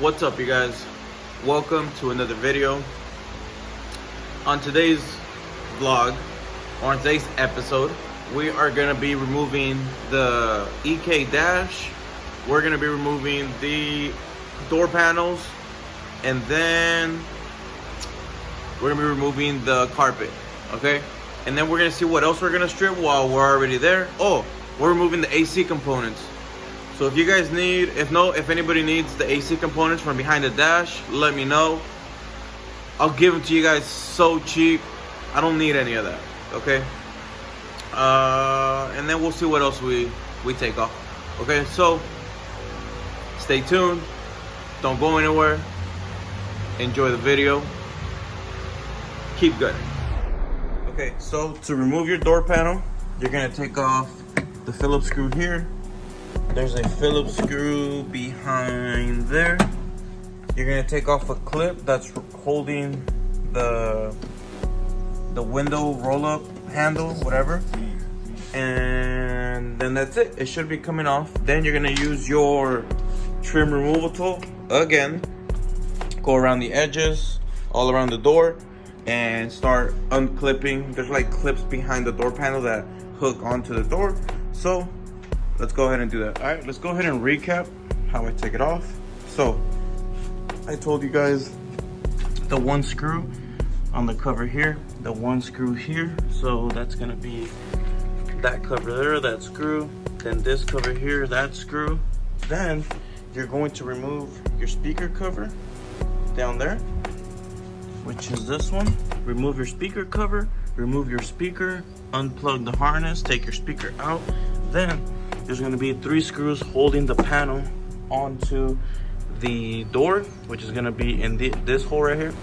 What's up, you guys? Welcome to another video. On today's vlog, or on today's episode, we are going to be removing the EK dash. We're going to be removing the door panels, and then we're going to be removing the carpet, okay? And then we're going to see what else we're going to strip while we're already there. Oh, we're removing the AC components. So if you guys need, if anybody needs the AC components from behind the dash, let me know. I'll give them to you guys so cheap. I don't need any of that, okay? And then we'll see what else we take off. Okay, so stay tuned. Don't go anywhere. Enjoy the video. Keep good. Okay, so to remove your door panel, you're gonna take off the Phillips screw here. There's a Phillips screw behind there. You're gonna take off a clip that's holding the window roll-up handle, whatever, and then that's it. It should be coming off. Then you're gonna use your trim removal tool again. Go around the edges, all around the door, and start unclipping. There's like clips behind the door panel that hook onto the door. So let's go ahead and do that. All right, let's go ahead and recap how I take it off. So I told you guys the one screw on the cover here, the one screw here. So that's gonna be that cover there, that screw. Then this cover here, that screw. Then you're going to remove your speaker cover down there, which is this one. Remove your speaker cover, remove your speaker, unplug the harness, take your speaker out. Then there's going to be 3 screws holding the panel onto the door, which is going to be in this hole right here,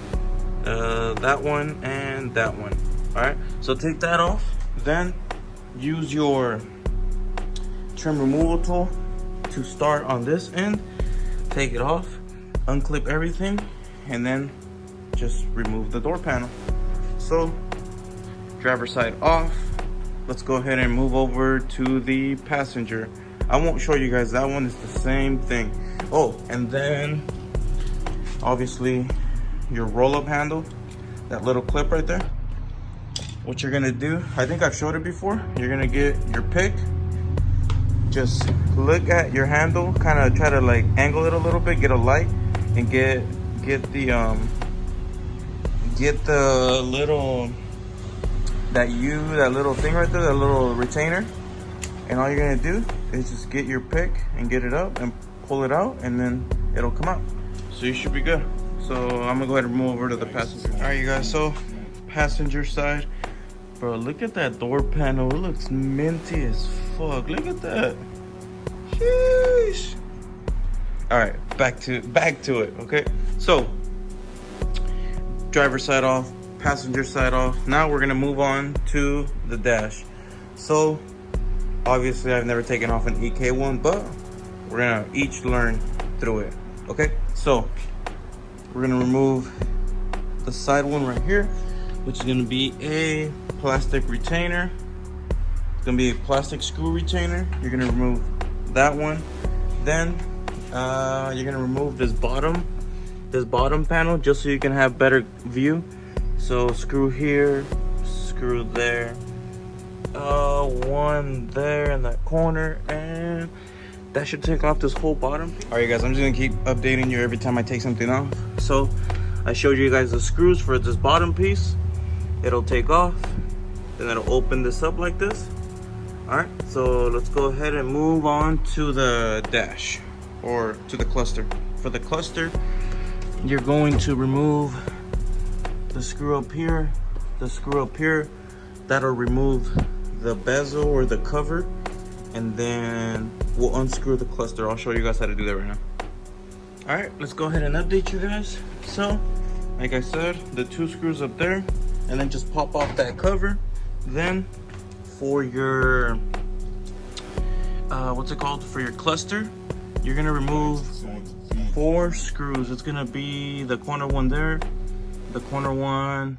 that one and that one. All right, so take that off. Then use your trim removal tool to start on this end. Take it off, unclip everything, and then just remove the door panel. So driver's side off. Let's go ahead and move over to the passenger. I won't show you guys that one. It's the same thing. Oh, and then obviously your roll-up handle, that little clip right there. What you're gonna do, I think I've showed it before. You're gonna get your pick, just look at your handle, kind of try to like angle it a little bit, get a light, and get the little, that little thing right there, that little retainer. And all you're gonna do is just get your pick and get it up and pull it out, and then it'll come out. So you should be good. So I'm gonna go ahead and move over to the passenger. All right, you guys, so passenger side. Bro, look at that door panel. It looks minty as fuck. Look at that. Sheesh. All right, back to it, okay? So driver's side off, passenger side off. Now we're gonna move on to the dash. So obviously I've never taken off an EK one, but we're gonna each learn through it, okay? So we're gonna remove the side one right here, which is gonna be a plastic retainer. It's gonna be a plastic screw retainer. You're gonna remove that one. Then you're gonna remove this bottom panel, just so you can have better view. So screw here, screw there, one there in that corner, and that should take off this whole bottom. All right, guys, I'm just gonna keep updating you every time I take something off. So I showed you guys the screws for this bottom piece. It'll take off, then it'll open this up like this. All right, so let's go ahead and move on to the dash, or to the cluster. For the cluster, you're going to remove the screw up here, the screw up here. That'll remove the bezel or the cover, and then we'll unscrew the cluster. I'll show you guys how to do that right now. All right, let's go ahead and update you guys. So like I said, the 2 screws up there, and then just pop off that cover. Then for your what's it called, for your cluster, you're gonna remove 4 screws. It's gonna be the corner one there, the corner one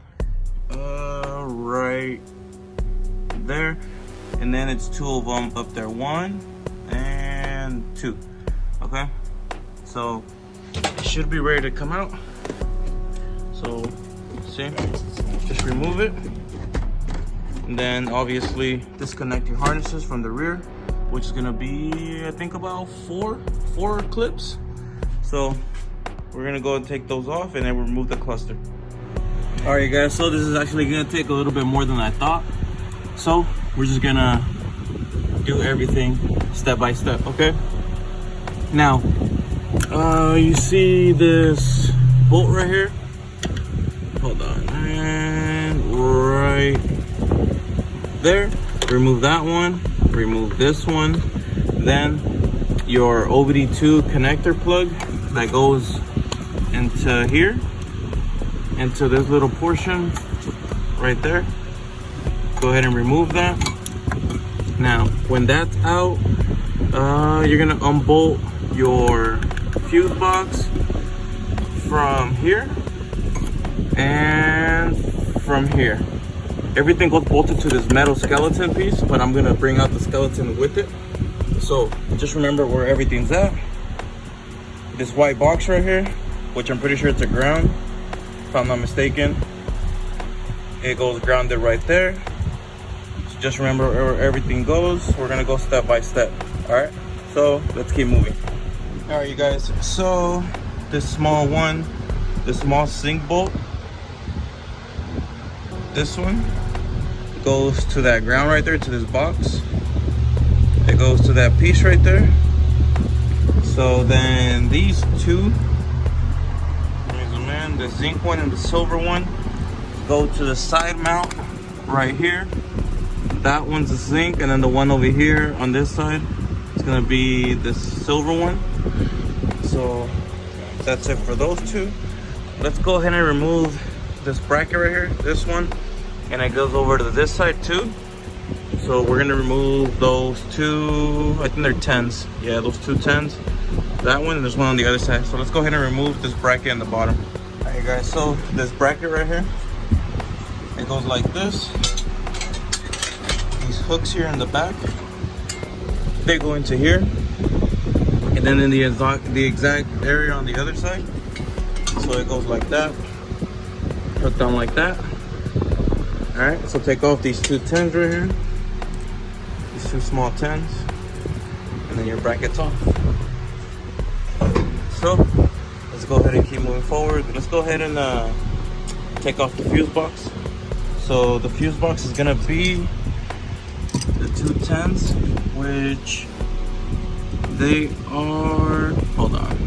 right there, and then it's 2 of them up there, 1 and 2. Okay, so it should be ready to come out. So see, just remove it, and then obviously disconnect your harnesses from the rear, which is gonna be, I think, about four clips. So we're gonna go and take those off and then remove the cluster. All right, guys, so this is actually gonna take a little bit more than I thought. So we're just gonna do everything step by step, okay? Now, you see this bolt right here? Hold on, and right there. Remove that one, remove this one. Then your OBD2 connector plug that goes into here, into this little portion right there. Go ahead and remove that. Now, when that's out, you're gonna unbolt your fuse box from here and from here. Everything goes bolted to this metal skeleton piece, but I'm gonna bring out the skeleton with it. So just remember where everything's at. This white box right here, which I'm pretty sure it's a ground, if I'm not mistaken. It goes grounded right there. So just remember where everything goes. We're gonna go step by step. All right, so let's keep moving. All right, you guys, so this small one, this small sink bolt, this one goes to that ground right there, to this box. It goes to that piece right there. So then these two, the zinc one and the silver one, go to the side mount right here. That one's the zinc, and then the one over here on this side is gonna be the silver one. So that's it for those two. Let's go ahead and remove this bracket right here, this one, and it goes over to this side too. So we're gonna remove those two, I think they're 10s. Yeah, those two 10s. That one, and there's one on the other side. So let's go ahead and remove this bracket in the bottom. All right, guys, so this bracket right here, it goes like this. These hooks here in the back, they go into here, and then in the exact area on the other side. So it goes like that, hooked on like that. All right, so take off these two 10s right here, these two small 10s, and then your bracket's off. So let's go ahead and keep moving forward. Let's go ahead and take off the fuse box. So the fuse box is gonna be the two 10s, which they are, hold on,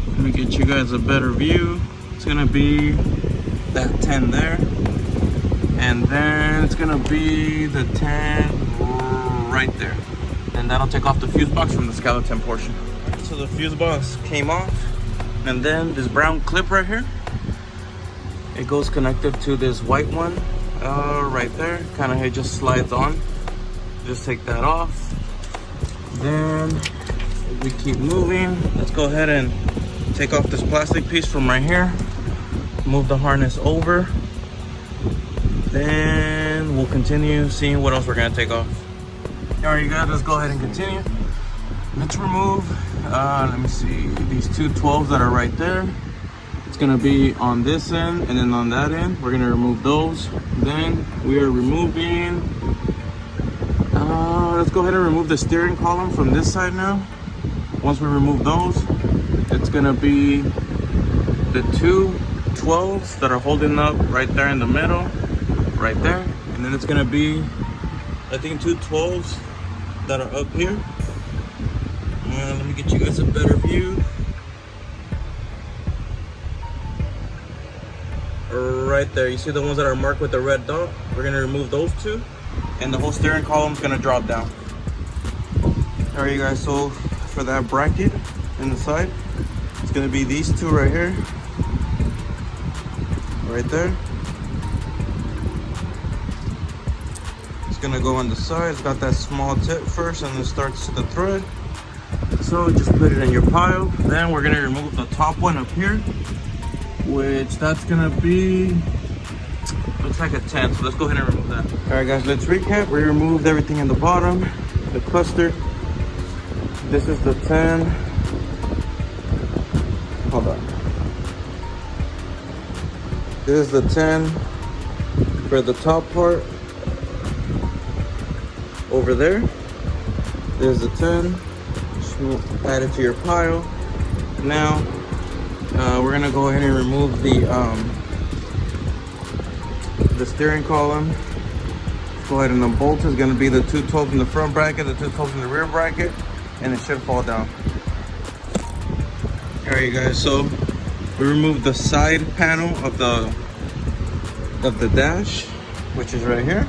let me get you guys a better view. It's gonna be that 10 there, and then it's gonna be the 10 right there, and that'll take off the fuse box from the skeleton portion. So the fuse box came off, and then this brown clip right here, it goes connected to this white one right there. Kind of, it just slides on. Just take that off. Then we keep moving. Let's go ahead and take off this plastic piece from right here. Move the harness over. Then we'll continue seeing what else we're gonna take off. All right, you guys, let's go ahead and continue. Let's remove, let me see, these two 12s that are right there. It's gonna be on this end and then on that end. We're gonna remove those. Then we are removing, let's go ahead and remove the steering column from this side now. Once we remove those, it's gonna be the two 12s that are holding up right there in the middle, right there. And then it's gonna be, I think, two 12s that are up here. Let me get you guys a better view. Right there, you see the ones that are marked with the red dot? We're gonna remove those two, and the whole steering column is gonna drop down. All right, you guys, so for that bracket in the side, it's gonna be these two right here, right there. It's gonna go on the side. It's got that small tip first, and then starts to the thread. So just put it in your pile. Then we're gonna remove the top one up here, which that's gonna be, looks like a 10. So let's go ahead and remove that. All right, guys, let's recap. We removed everything in the bottom, the cluster. This is the 10. hold on. This is the 10 for the top part over there. There's the 10. Just add it to your pile. Now we're gonna go ahead and remove the steering column. Go ahead and unbolt it. It's gonna be the 212 in the front bracket, the 212 in the rear bracket, and it should fall down. All right, guys. So we removed the side panel of the dash, which is right here.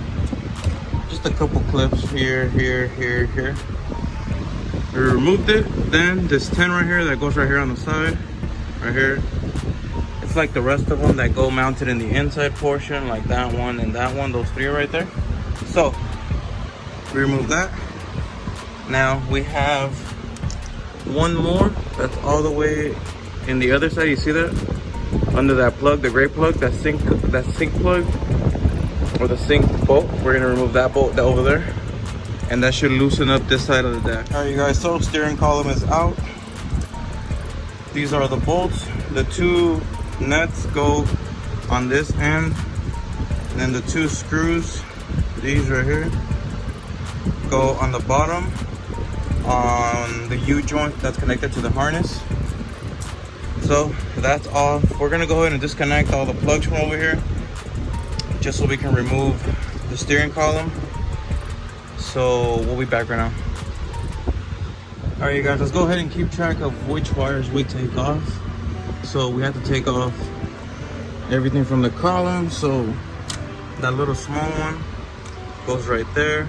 Just a couple clips here, here, here, here. We removed it. Then this 10 right here that goes right here on the side, right here. It's like the rest of them that go mounted in the inside portion, like that one and that one, those three right there. So we remove that. Now we have one more that's all the way in the other side. You see that? Under that plug, the gray plug, that sink plug, or the sink bolt. We're gonna remove that bolt over there, and that should loosen up this side of the dash. All right, you guys, so steering column is out. These are the bolts. The 2 nuts go on this end, and then the 2 screws, these right here, go on the bottom on the U-joint that's connected to the harness. So that's all. We're gonna go ahead and disconnect all the plugs from over here, just so we can remove the steering column. So we'll be back right now. All right, you guys, let's go ahead and keep track of which wires we take off. So we have to take off everything from the column. So that little small one goes right there.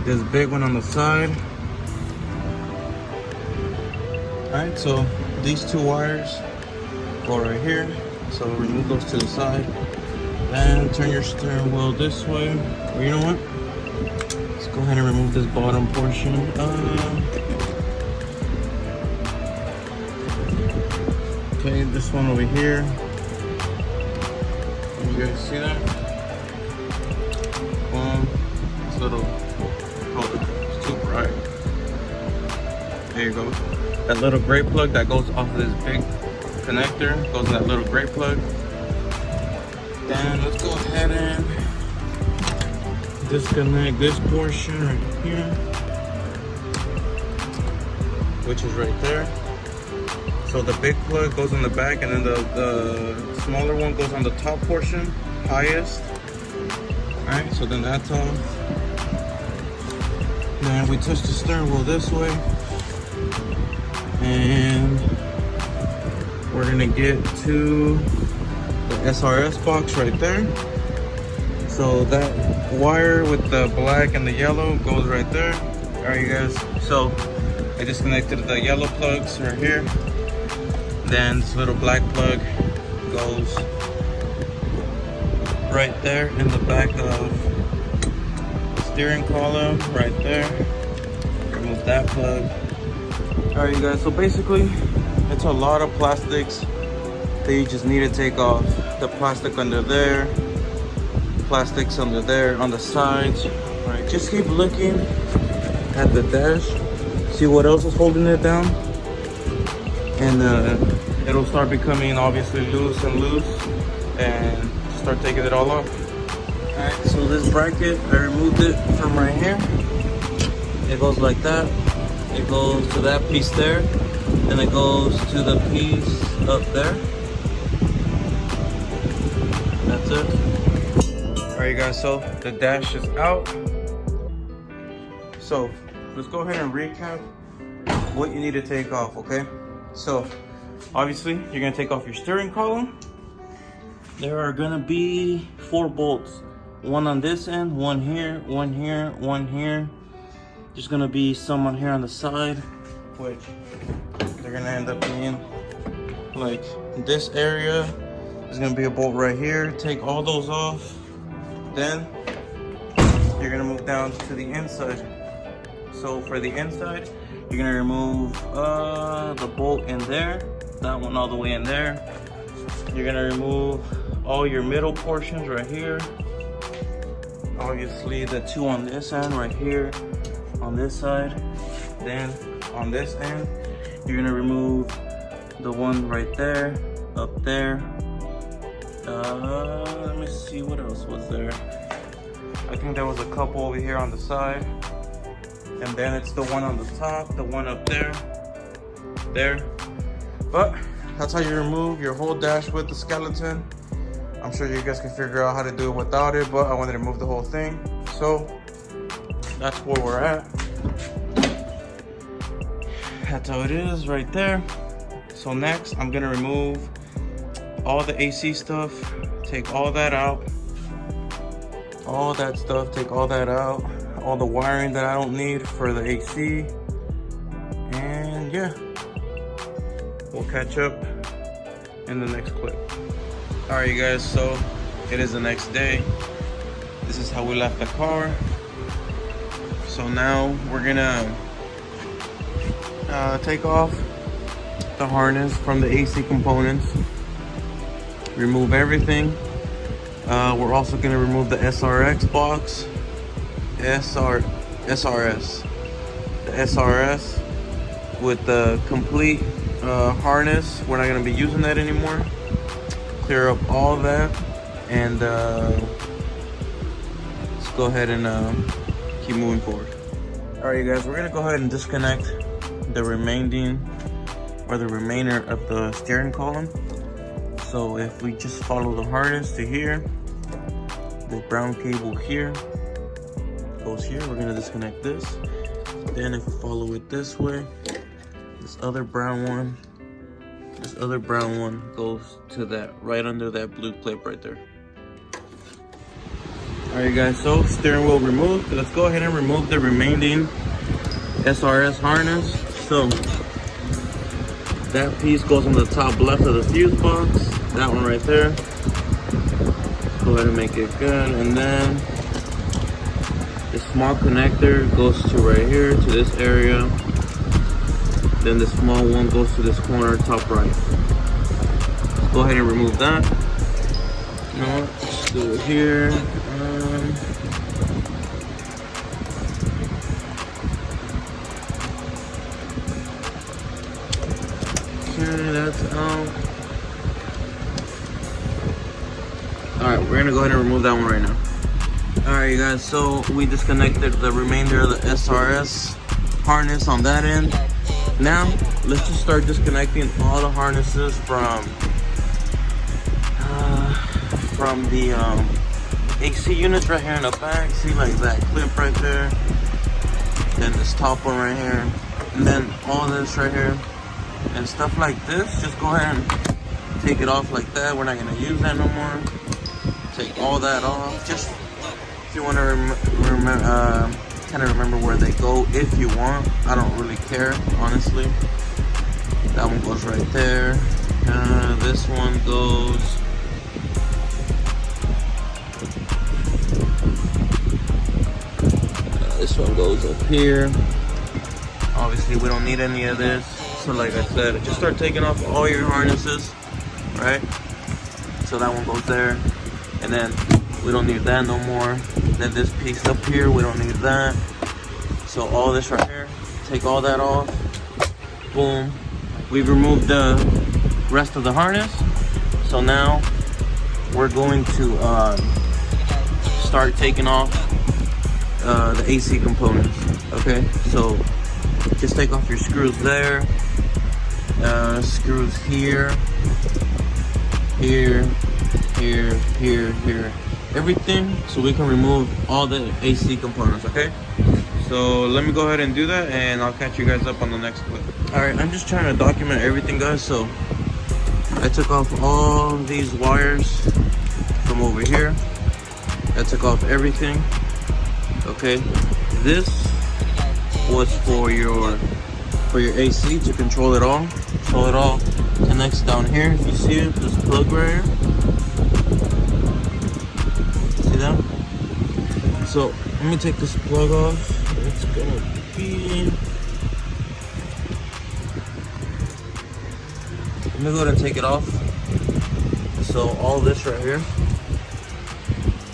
This big one on the side. All right, so these 2 wires go right here. So remove those to the side. Then turn your steering wheel this way. Or you know what? Let's go ahead and remove this bottom portion. Okay, this one over here. Can you guys see that? It's a little, oh, it's too bright. There you go. That little gray plug that goes off of this big connector goes in that little gray plug. Then let's go ahead and disconnect this portion right here, which is right there. So the big plug goes in the back, and then the smaller one goes on the top portion, highest. All right, so then that's off. Then we touch the steering wheel this way, and we're gonna get to the SRS box right there. So that wire with the black and the yellow goes right there. All right, you guys, so I disconnected the yellow plugs right here. Then this little black plug goes right there in the back of the steering column, right there. Remove that plug. All right, you guys, so basically it's a lot of plastics that you just need to take off. The plastic under there, plastics under there, on the sides. All right, just keep looking at the dash, see what else is holding it down, and it'll start becoming obviously loose, and start taking it all off. All right, so this bracket, I removed it from right here. It goes like that. It goes to that piece there, then it goes to the piece up there. That's it. All right, you guys, so the dash is out. So let's go ahead and recap what you need to take off, okay? So obviously you're gonna take off your steering column. There are gonna be 4 bolts. One on this end, one here, one here, one here. There's gonna be some on here on the side, which they're gonna end up being like this area. There's gonna be a bolt right here. Take all those off. Then you're gonna move down to the inside. So for the inside, you're gonna remove the bolt in there, that one all the way in there. You're gonna remove all your middle portions right here. Obviously the 2 on this end right here, on this side. Then on this end, you're gonna remove the one right there, up there. Let me see what else was there. I think there was a couple over here on the side. And then it's the one on the top, the one up there. But that's how you remove your whole dash with the skeleton. I'm sure you guys can figure out how to do it without it, but I wanted to remove the whole thing. So that's where we're at. That's how it is right there. So next, I'm gonna remove all the AC stuff, take all that out, all that stuff, take all that out, all the wiring that I don't need for the AC, and yeah, we'll catch up in the next clip. All right, you guys, so it is the next day. This is how we left the car. So now we're gonna take off the harness from the AC components, remove everything. We're also gonna remove the SRX box, SRS, the SRS with the complete harness. We're not gonna be using that anymore. Clear up all that, and let's go ahead and keep moving forward. All right, you guys, we're gonna go ahead and disconnect the remainder of the steering column. So if we just follow the harness to here, the brown cable here goes here. We're gonna disconnect this. Then if we follow it this way, this other brown one goes to that, right under that blue clip right there. All right, guys, so steering wheel removed. Let's go ahead and remove the remaining SRS harness. So that piece goes on the top left of the fuse box. That one right there. Go ahead and make it good. And then the small connector goes to right here, to this area. Then the small one goes to this corner, top right. Let's go ahead and remove that. No, let's do it here. Okay, that's out. Alright, we're gonna go ahead and remove that one right now. Alright, you guys, so we disconnected the remainder of the SRS harness on that end. Now, let's just start disconnecting all the harnesses from the AC units right here in the back. See, like that clip right there. Then this top one right here. And then all this right here. And stuff like this. Just go ahead and take it off like that. We're not going to use that no more. Take all that off. Just if you want to kind of remember where they go, if you want. I don't really care, honestly. That one goes right there. This one goes this one goes up here. Obviously we don't need any of this, so like I said, just start taking off all your harnesses, right? So that one goes there, and then we don't need that no more. Then this piece up here, we don't need that. So all this right here, take all that off. Boom. We've removed the rest of the harness. So now we're going to start taking off the AC components. Okay, so just take off your screws there, screws here, everything, so we can remove all the AC components. Okay, so let me go ahead and do that, and I'll catch you guys up on the next clip. All right, I'm just trying to document everything, guys. So I took off all these wires from over here. I took off everything. Okay, this was for your AC to control it all. So it all connects down here. If you see it, this plug right here. See that? So let me take this plug off. It's gonna be. Let me go ahead and take it off. So all this right here,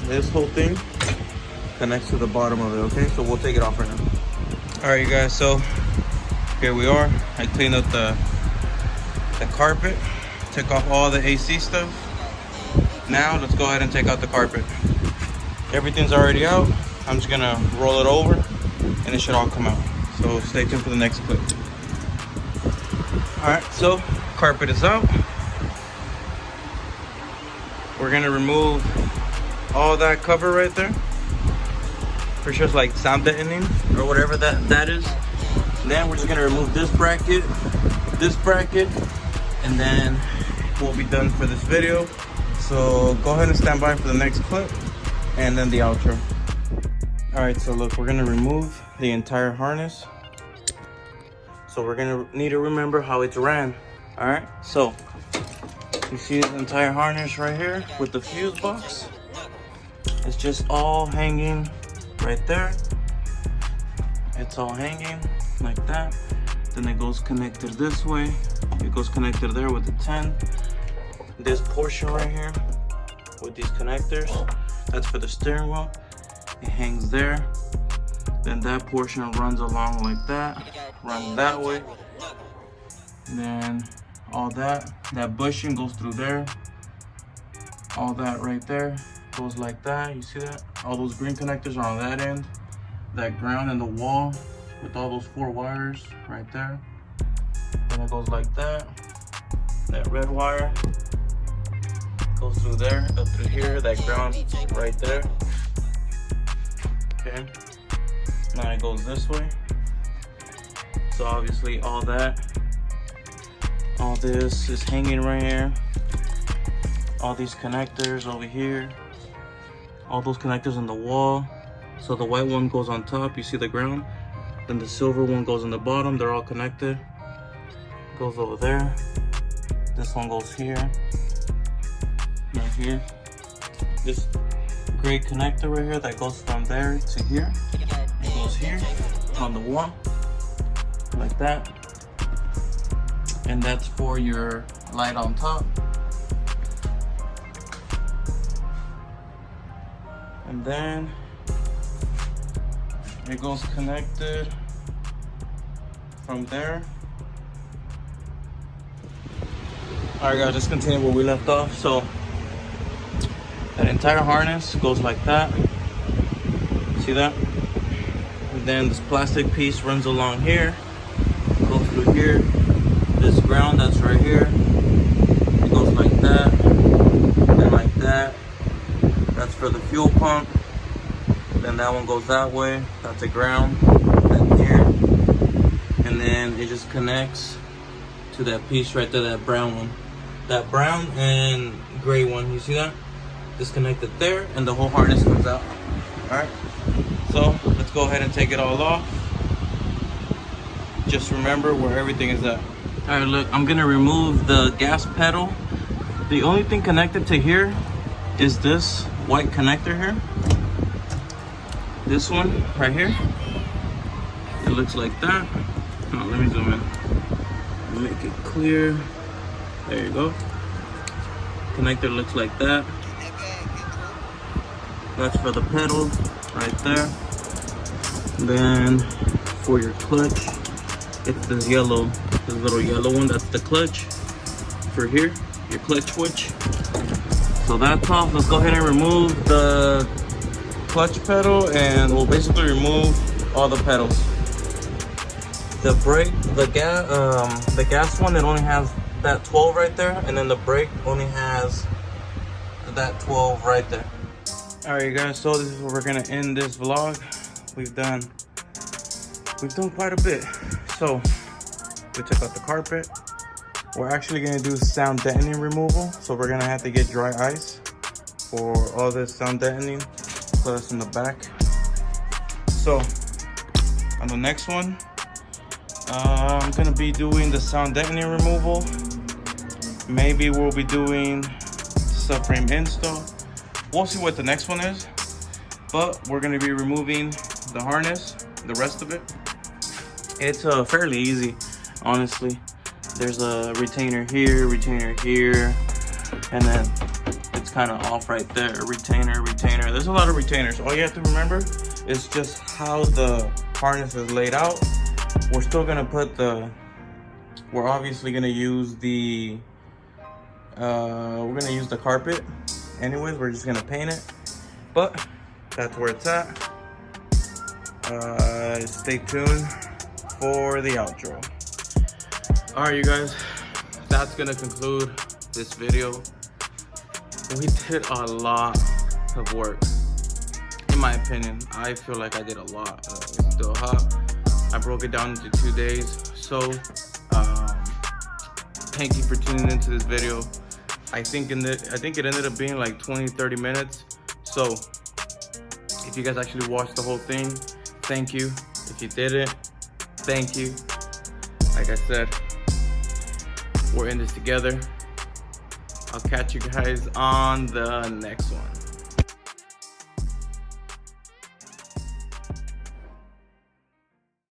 this whole thing connects to the bottom of it. Okay, so we'll take it off right now. All right, you guys, so here we are. I cleaned up the the carpet, took off all the AC stuff. Now let's go ahead and take out the carpet. Everything's already out. I'm just gonna roll it over and it should all come out. So stay tuned for the next clip. All right, so carpet is out. We're gonna remove all that cover right there. For sure it's like sound deadening or whatever that is. Then we're just gonna remove this bracket, and then we'll be done for this video. So go ahead and stand by for the next clip and then the outro. All right, so look, we're gonna remove the entire harness. So we're gonna need to remember how it's ran. All right, so you see the entire harness right here with the fuse box. It's just all hanging right there. It's all hanging like that. Then it goes connected this way. It goes connected there with the 10. This portion right here with these connectors, that's for the steering wheel. It hangs there. Then that portion runs along like that, runs that way. Then all that bushing goes through there. All that right there goes like that. You see that? All those green connectors are on that end. That ground and the wall with all those 4 wires right there. Then it goes like that. That red wire goes through there, up through here. That ground right there. Okay. Now it goes this way. So obviously all this is hanging right here. All these connectors over here. All those connectors on the wall. So the white one goes on top, you see the ground. Then the silver one goes on the bottom, they're all connected. Goes over there. This one goes here. Right here. This gray connector right here that goes from there to here. It goes here on the wall. Like that. And that's for your light on top. And then it goes connected from there. All right guys, let's continue where we left off. So that entire harness goes like that. See that? And then this plastic piece runs along here, goes through here. This ground that's right here, it goes like that, and like that. That's for the fuel pump. Then that one goes that way. That's a ground. Then here, and then it just connects to that piece right there, that brown one. That brown and gray one, you see that? Disconnected there, and the whole harness comes out. All right. So let's go ahead and take it all off. Just remember where everything is at. All right, look, I'm gonna remove the gas pedal. The only thing connected to here is this white connector here. This one right here. It looks like that. Oh, let me zoom in. Make it clear. There you go. Connector looks like that. That's for the pedal right there. Then for your clutch, it's this little yellow one. That's the clutch for here, your clutch switch. So that's off. Let's go ahead and remove the clutch pedal, and we'll basically remove all the pedals. The brake, the gas one, it only has that 12 right there, and then the brake only has that 12 right there. All right, you guys. So this is where we're gonna end this vlog. We've done quite a bit. So we took out the carpet. We're actually gonna do sound deadening removal. So we're gonna have to get dry ice for all this sound deadening, plus in the back. So on the next one, I'm gonna be doing the sound deadening removal. Maybe we'll be doing subframe install. We'll see what the next one is. But we're gonna be removing the harness, the rest of it. It's fairly easy, honestly. There's a retainer here, and then it's kind of off right there. Retainer. There's a lot of retainers. All you have to remember is just how the harness is laid out. We're still gonna put the We're obviously gonna use the carpet. Anyways, we're just gonna paint it, but that's where it's at. Stay tuned for the outro. All right, you guys, that's gonna conclude this video. We did a lot of work. In my opinion, I feel like I did a lot. It's still hot. I broke it down into 2 days. So, thank you for tuning into this video. I think it ended up being like 20-30 minutes. So, if you guys actually watched the whole thing, thank you. If you didn't, thank you. Like I said, we're in this together. I'll catch you guys on the next one.